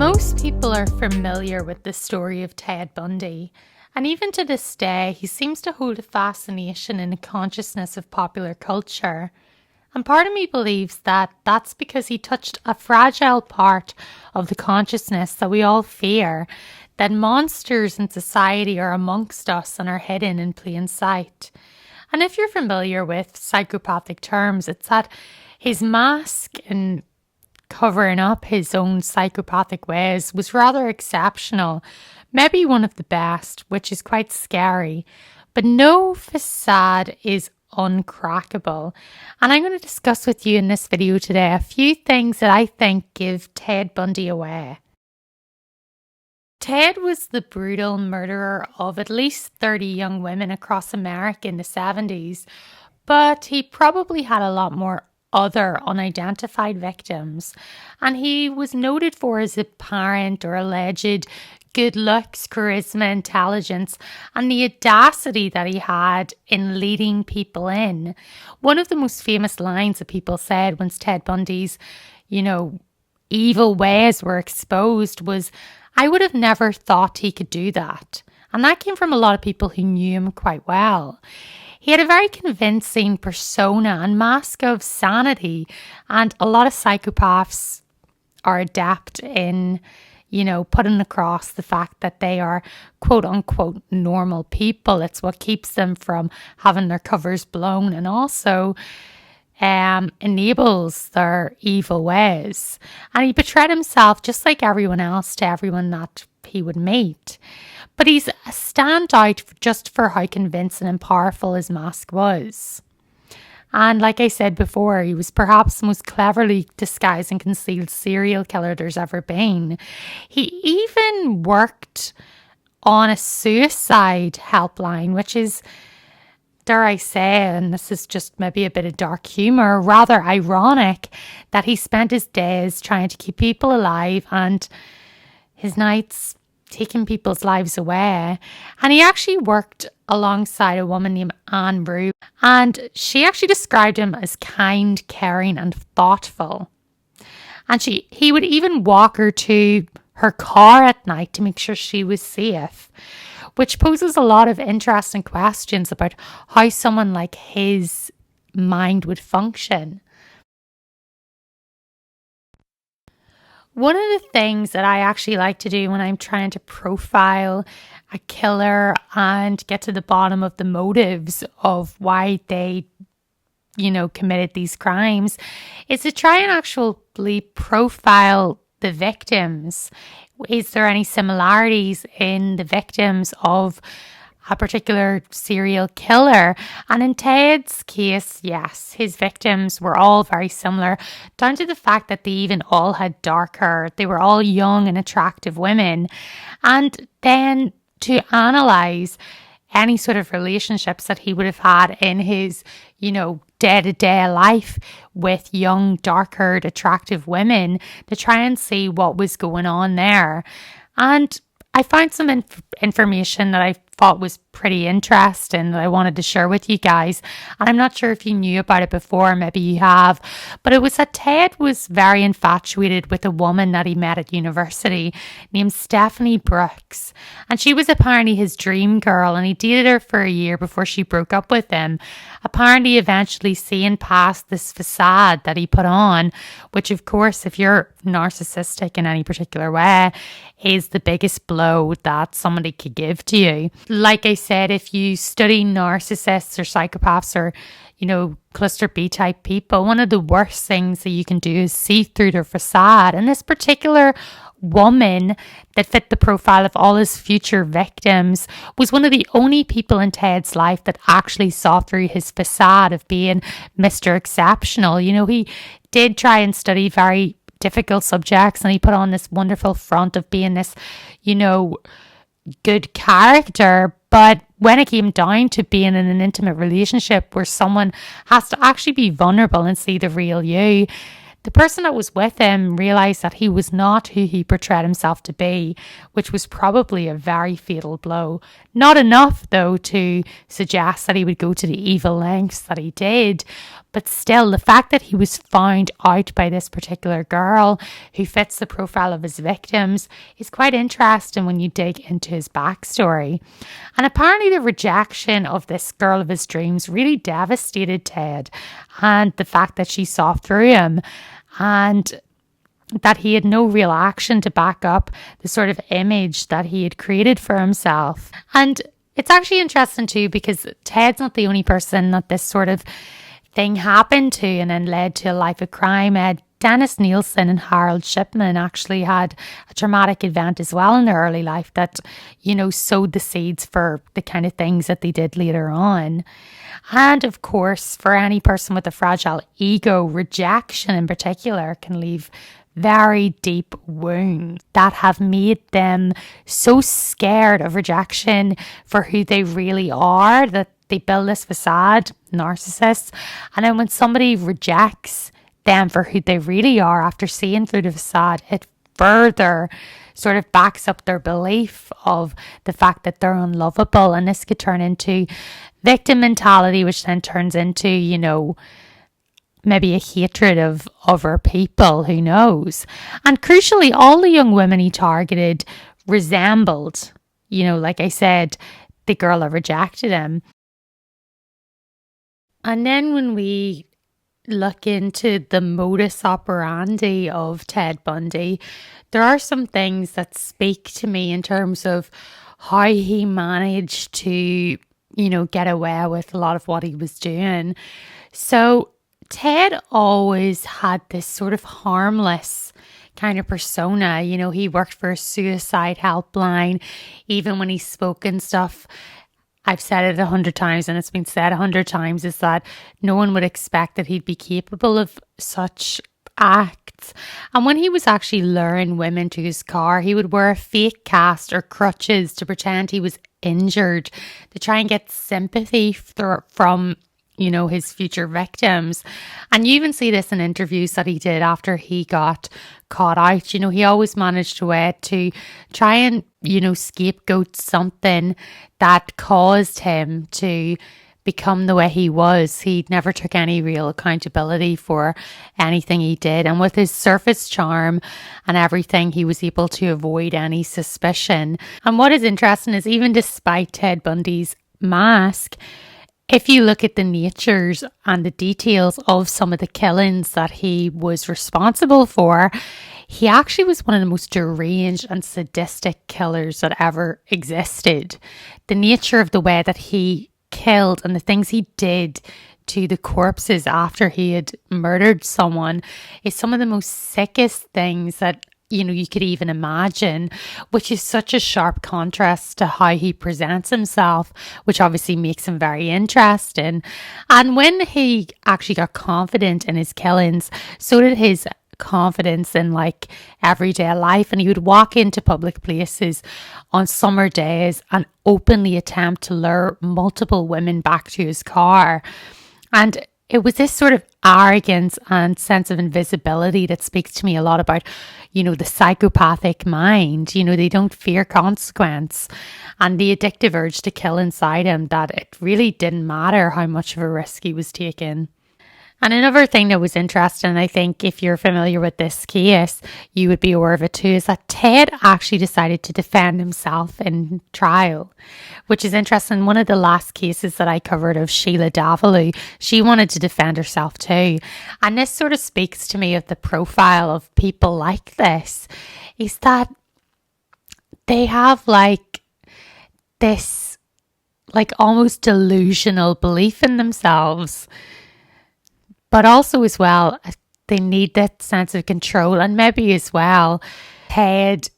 Most people are familiar with the story of Ted Bundy, and even to this day, he seems to hold a fascination in the consciousness of popular culture. And part of me believes that that's because he touched a fragile part of the consciousness that we all fear, that monsters in society are amongst us and are hidden in plain sight. And if you're familiar with psychopathic terms, it's that his mask and covering up his own psychopathic ways was rather exceptional, maybe one of the best, which is quite scary. But no facade is uncrackable. And I'm going to discuss with you in this video today a few things that I think give Ted Bundy away. Ted was the brutal murderer of at least 30 young women across America in the 70s, but he probably had a lot more other unidentified victims, and he was noted for his apparent or alleged good looks, charisma, intelligence, and the audacity that he had in leading people in. One of the most famous lines that people said once Ted Bundy's, evil ways were exposed was, "I would have never thought he could do that." And that came from a lot of people who knew him quite well. He had a very convincing persona and mask of sanity, and a lot of psychopaths are adept in, putting across the fact that they are quote unquote normal people. It's what keeps them from having their covers blown and also enables their evil ways. And he betrayed himself just like everyone else to everyone that he would meet. But he's a standout just for how convincing and powerful his mask was. And like I said before, he was perhaps the most cleverly disguised and concealed serial killer there's ever been. He even worked on a suicide helpline, which is, dare I say, and this is just maybe a bit of dark humor, rather ironic that he spent his days trying to keep people alive and his nights taking people's lives away. And he actually worked alongside a woman named Anne Rue, and she actually described him as kind, caring, and thoughtful. And he would even walk her to her car at night to make sure she was safe, which poses a lot of interesting questions about how someone like his mind would function. One of the things that I actually like to do when I'm trying to profile a killer and get to the bottom of the motives of why they, committed these crimes is to try and actually profile the victims. Is there any similarities in the victims of a particular serial killer? And in Ted's case, yes, his victims were all very similar, down to the fact that they even all had dark hair. They were all young and attractive women. And then to analyze any sort of relationships that he would have had in his, day-to-day life with young, dark-haired, attractive women to try and see what was going on there. And I found some information that I thought was pretty interesting that I wanted to share with you guys. And I'm not sure if you knew about it before, maybe you have, but it was that Ted was very infatuated with a woman that he met at university named Stephanie Brooks. And she was apparently his dream girl, and he dated her for a year before she broke up with him. Apparently eventually seeing past this facade that he put on, which of course, if you're narcissistic in any particular way, is the biggest blow that somebody could give to you. Like I said, if you study narcissists or psychopaths or, cluster B type people, one of the worst things that you can do is see through their facade. And this particular woman that fit the profile of all his future victims was one of the only people in Ted's life that actually saw through his facade of being Mr. Exceptional. He did try and study very difficult subjects, and he put on this wonderful front of being this, good character. But when it came down to being in an intimate relationship where someone has to actually be vulnerable and see the real you, the person that was with him realised that he was not who he portrayed himself to be, which was probably a very fatal blow. Not enough, though, to suggest that he would go to the evil lengths that he did, But still, the fact that he was found out by this particular girl who fits the profile of his victims is quite interesting when you dig into his backstory. And apparently the rejection of this girl of his dreams really devastated Ted, and the fact that she saw through him and that he had no real action to back up the sort of image that he had created for himself. And it's actually interesting too, because Ted's not the only person that this sort of thing happened to and then led to a life of crime. Dennis Nielsen and Harold Shipman actually had a traumatic event as well in their early life that, sowed the seeds for the kind of things that they did later on. And of course, for any person with a fragile ego, rejection in particular can leave very deep wounds that have made them so scared of rejection for who they really are that they build this facade, narcissists. And then when somebody rejects them for who they really are after seeing through the facade, it further sort of backs up their belief of the fact that they're unlovable. And this could turn into victim mentality, which then turns into, maybe a hatred of other people, who knows. And crucially, all the young women he targeted resembled, like I said, the girl that rejected him. And then when we look into the modus operandi of Ted Bundy, there are some things that speak to me in terms of how he managed to, get away with a lot of what he was doing. So Ted always had this sort of harmless kind of persona. He worked for a suicide helpline. Even when he spoke and stuff, I've said it 100 times and it's been said 100 times, is that no one would expect that he'd be capable of such acts. And when he was actually luring women to his car, he would wear a fake cast or crutches to pretend he was injured to try and get sympathy from his future victims. And you even see this in interviews that he did after he got caught out. He always managed a way to try and, scapegoat something that caused him to become the way he was. He never took any real accountability for anything he did. And with his surface charm and everything, he was able to avoid any suspicion. And what is interesting is, even despite Ted Bundy's mask, if you look at the natures and the details of some of the killings that he was responsible for, he actually was one of the most deranged and sadistic killers that ever existed. The nature of the way that he killed and the things he did to the corpses after he had murdered someone is some of the most sickest things that you could even imagine, which is such a sharp contrast to how he presents himself, which obviously makes him very interesting. And when he actually got confident in his killings, so did his confidence in everyday life. And he would walk into public places on summer days and openly attempt to lure multiple women back to his car. And it was this sort of arrogance and sense of invisibility that speaks to me a lot about, the psychopathic mind. They don't fear consequence, and the addictive urge to kill inside him, that it really didn't matter how much of a risk he was taking. And another thing that was interesting, I think if you're familiar with this case, you would be aware of it too, is that Ted actually decided to defend himself in trial, which is interesting. One of the last cases that I covered of Sheila Davalloo, she wanted to defend herself too. And this sort of speaks to me of the profile of people like this, is that they have this almost delusional belief in themselves. But also as well, they need that sense of control. And maybe as well, Ted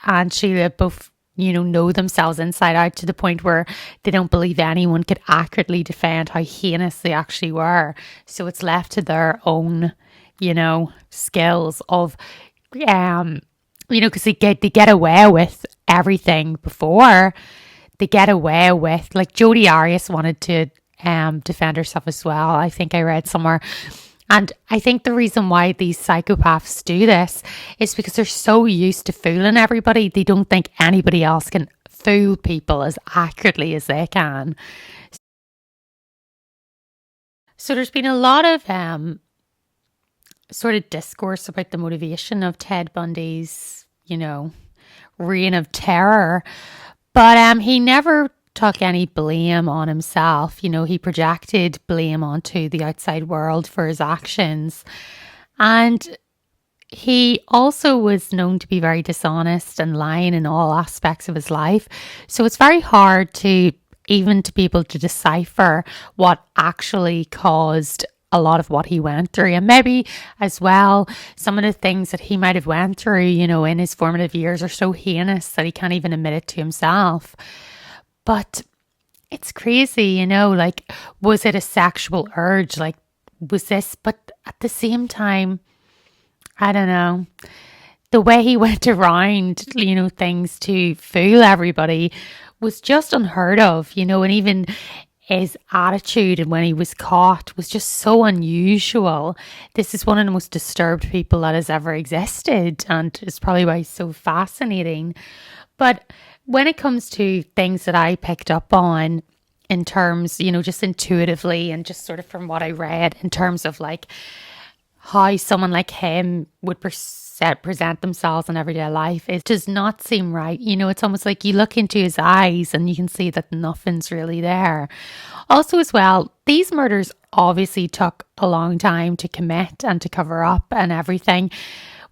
and Sheila both, know themselves inside out to the point where they don't believe anyone could accurately defend how heinous they actually were. So it's left to their own, skills of, because they get away with everything before. They get away with, Jodi Arias wanted to defend herself as well, I think I read somewhere. And I think the reason why these psychopaths do this is because they're so used to fooling everybody, they don't think anybody else can fool people as accurately as they can. So there's been a lot of sort of discourse about the motivation of Ted Bundy's, reign of terror. But he never took any blame on himself. He projected blame onto the outside world for his actions. And he also was known to be very dishonest and lying in all aspects of his life. So it's very hard to be able to decipher what actually caused a lot of what he went through, and maybe as well some of the things that he might have went through in his formative years are so heinous that he can't even admit it to himself. But it's crazy, like, was it a sexual urge? Like, was this? But at the same time, I don't know, the way he went around things to fool everybody was just unheard of, and even his attitude and when he was caught was just so unusual. This is one of the most disturbed people that has ever existed, and it's probably why he's so fascinating. But when it comes to things that I picked up on in terms, just intuitively and just sort of from what I read in terms of like how someone like him would present themselves in everyday life, it does not seem right. It's almost like you look into his eyes and you can see that nothing's really there. Also, as well, these murders obviously took a long time to commit and to cover up and everything.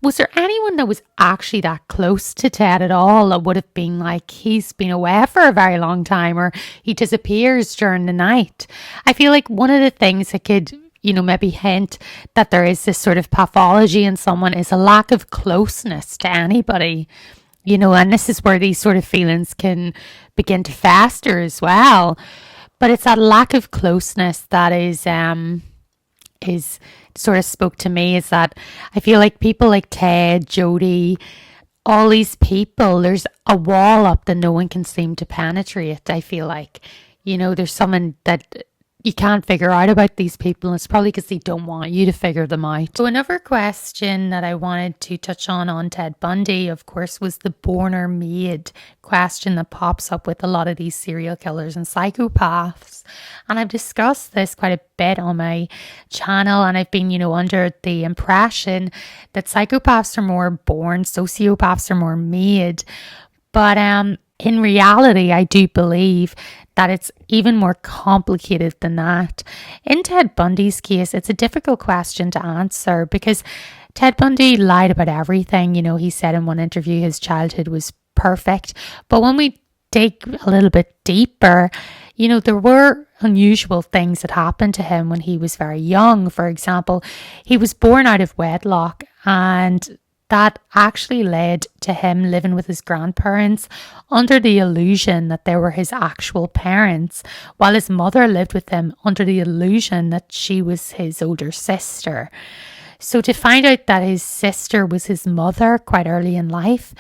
Was there anyone that was actually that close to Ted at all that would have been like, he's been away for a very long time, or he disappears during the night? I feel like one of the things that could maybe hint that there is this sort of pathology in someone is a lack of closeness to anybody, and this is where these sort of feelings can begin to fester as well. But it's that lack of closeness that is sort of spoke to me, is that I feel like people like Ted, Jody, all these people, there's a wall up that no one can seem to penetrate. I feel like, there's someone that you can't figure out about these people, and it's probably because they don't want you to figure them out. So another question that I wanted to touch on Ted Bundy, of course, was the born or made question that pops up with a lot of these serial killers and psychopaths. And I've discussed this quite a bit on my channel, and I've been, under the impression that psychopaths are more born, sociopaths are more made. But in reality, I do believe that it's even more complicated than that. In Ted Bundy's case, it's a difficult question to answer because Ted Bundy lied about everything. He said in one interview his childhood was perfect. But when we dig a little bit deeper, there were unusual things that happened to him when he was very young. For example, he was born out of wedlock, and that actually led to him living with his grandparents under the illusion that they were his actual parents, while his mother lived with him under the illusion that she was his older sister. So to find out that his sister was his mother quite early in life,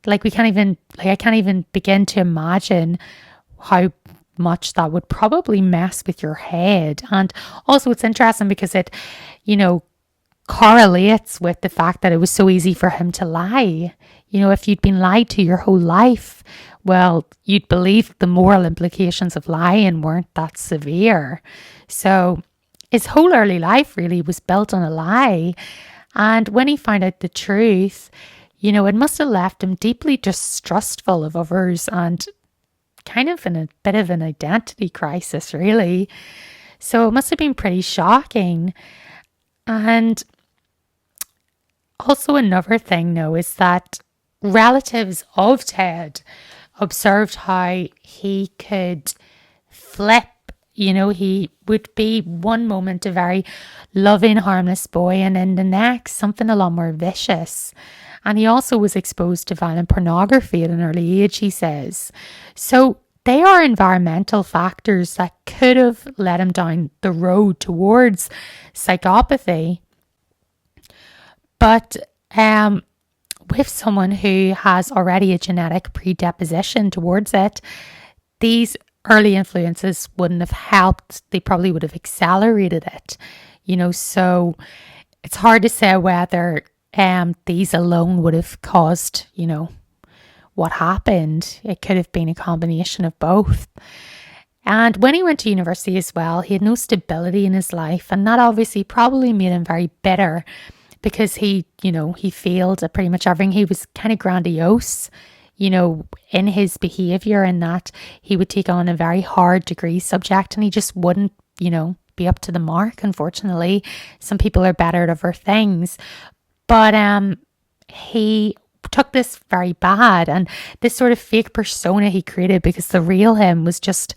I can't even begin to imagine how much that would probably mess with your head. And also it's interesting because it, correlates with the fact that it was so easy for him to lie. If you'd been lied to your whole life, well, you'd believe the moral implications of lying weren't that severe. So his whole early life really was built on a lie. And when he found out the truth, it must have left him deeply distrustful of others and kind of in a bit of an identity crisis, really. So it must have been pretty shocking. And also another thing, though, is that relatives of Ted observed how he could flip. He would be one moment a very loving, harmless boy, and then the next something a lot more vicious. And he also was exposed to violent pornography at an early age, he says. So they are environmental factors that could have led him down the road towards psychopathy. But with someone who has already a genetic predisposition towards it, these early influences wouldn't have helped. They probably would have accelerated it, so it's hard to say whether these alone would have caused, what happened. It could have been a combination of both. And when he went to university as well, he had no stability in his life. And that obviously probably made him very bitter because he failed at pretty much everything. He was kind of grandiose, in his behavior, and that he would take on a very hard degree subject and he just wouldn't, be up to the mark. Unfortunately, some people are better at other things. But he took this very bad, and this sort of fake persona he created, because the real him was just,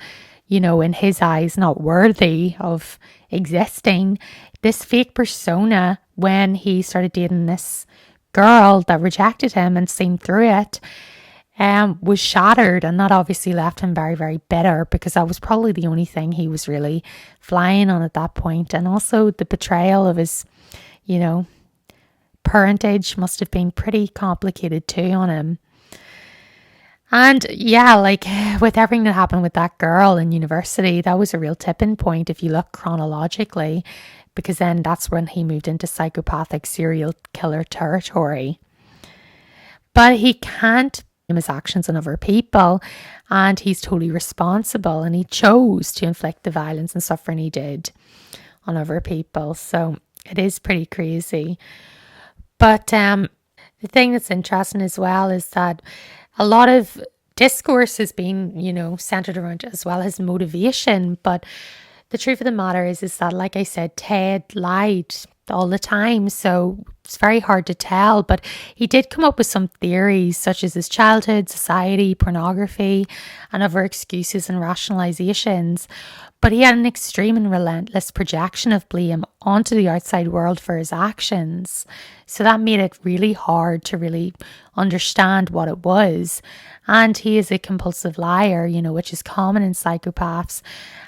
in his eyes, not worthy of existing. This fake persona, when he started dating this girl that rejected him and seen through it, was shattered, and that obviously left him very, very bitter, because that was probably the only thing he was really flying on at that point. And also the betrayal of his, parentage must have been pretty complicated too on him. And yeah, like with everything that happened with that girl in university, that was a real tipping point if you look chronologically, because then that's when he moved into psychopathic serial killer territory. But he can't blame his actions on other people, and he's totally responsible, and he chose to inflict the violence and suffering he did on other people. So it is pretty crazy. But the thing that's interesting as well is that a lot of discourse has been, centered around as well as motivation. But the truth of the matter is that, like I said, Ted lied all the time. So it's very hard to tell. But he did come up with some theories, such as his childhood, society, pornography, and other excuses and rationalizations. But he had an extreme and relentless projection of blame onto the outside world for his actions. So that made it really hard to really understand what it was. And he is a compulsive liar, which is common in psychopaths.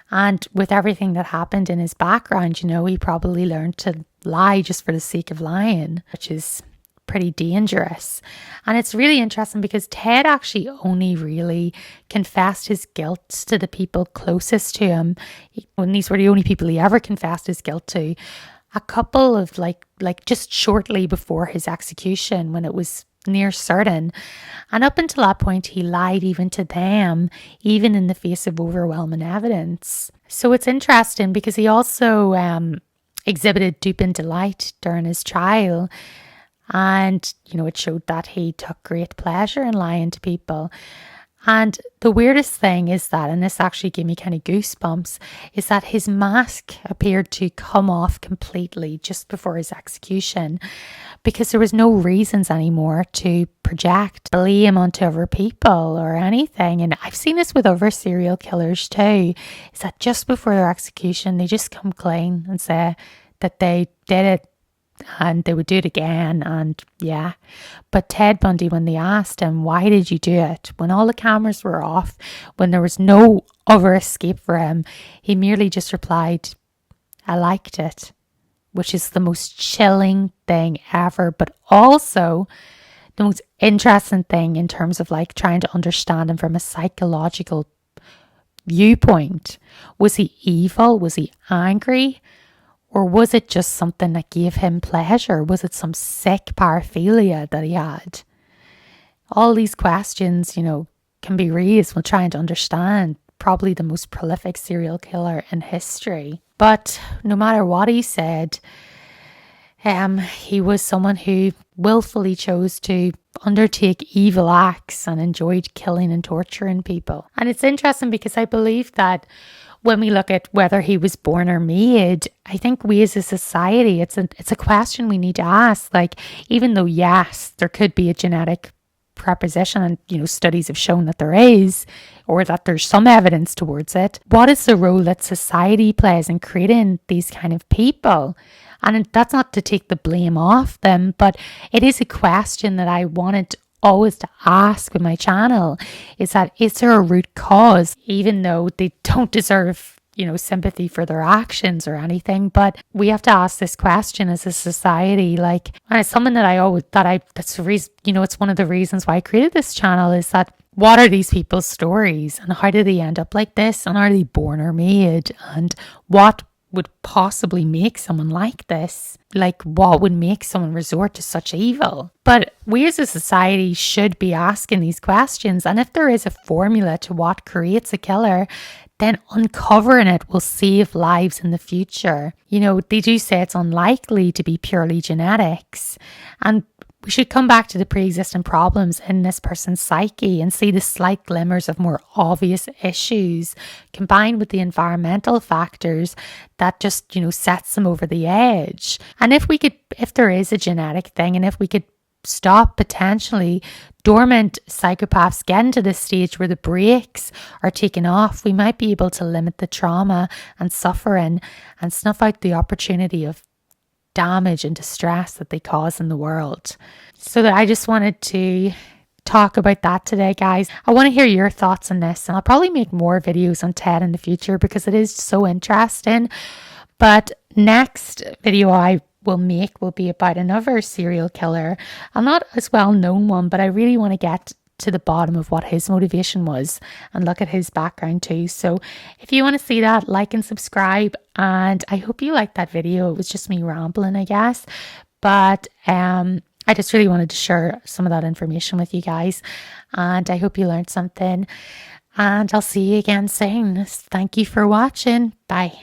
And with everything that happened in his background, he probably learned to lie just for the sake of lying, which is pretty dangerous. And it's really interesting because Ted actually only really confessed his guilt to the people closest to him. And these were the only people he ever confessed his guilt to. A couple of like just shortly before his execution, when it was near certain. And up until that point, he lied even to them, even in the face of overwhelming evidence. So it's interesting because he also exhibited duping delight during his trial. And, it showed that he took great pleasure in lying to people. And the weirdest thing is that, and this actually gave me kind of goosebumps, is that his mask appeared to come off completely just before his execution, because there was no reasons anymore to project blame onto other people or anything. And I've seen this with other serial killers too, is that just before their execution, they just come clean and say that they did it and they would do it again. And yeah, but Ted Bundy, when they asked him, why did you do it, when all the cameras were off, when there was no other escape for him, he merely just replied, I liked it, which is the most chilling thing ever, but also the most interesting thing in terms of like trying to understand him from a psychological viewpoint. Was he evil? Was he angry? Or was it just something that gave him pleasure? Was it some sick paraphilia that he had? All these questions, can be raised when trying to understand probably the most prolific serial killer in history. But no matter what he said, he was someone who willfully chose to undertake evil acts and enjoyed killing and torturing people. And it's interesting because I believe that when we look at whether he was born or made, I think we as a society, it's a question we need to ask. Like, even though, yes, there could be a genetic preposition, and studies have shown that there is, or that there's some evidence towards it, what is the role that society plays in creating these kind of people? And that's not to take the blame off them, but it is a question that I wanted always to ask with my channel, is there a root cause, even though they don't deserve sympathy for their actions or anything, but we have to ask this question as a society. Like, and it's something that's the reason, it's one of the reasons why I created this channel, is that what are these people's stories and how did they end up like this, and are they born or made, and what would possibly make someone like this? Like, what would make someone resort to such evil? But we as a society should be asking these questions. And if there is a formula to what creates a killer, then uncovering it will save lives in the future. You know, they do say it's unlikely to be purely genetics, and we should come back to the pre-existing problems in this person's psyche and see the slight glimmers of more obvious issues combined with the environmental factors that just, you know, sets them over the edge. And if there is a genetic thing, and if we could stop potentially dormant psychopaths getting to this stage where the brakes are taken off, we might be able to limit the trauma and suffering and snuff out the opportunity of damage and distress that they cause in the world. So that I just wanted to talk about that today, guys. I want to hear your thoughts on this, and I'll probably make more videos on Ted in the future because it is so interesting. But next video I will make will be about another serial killer, a not as well known one, but I really want to get to the bottom of what his motivation was and look at his background too. So if you want to see that, like and subscribe, and I hope you liked that video. It was just me rambling, I guess, but I just really wanted to share some of that information with you guys, and I hope you learned something, and I'll see you again soon. Thank you for watching. Bye.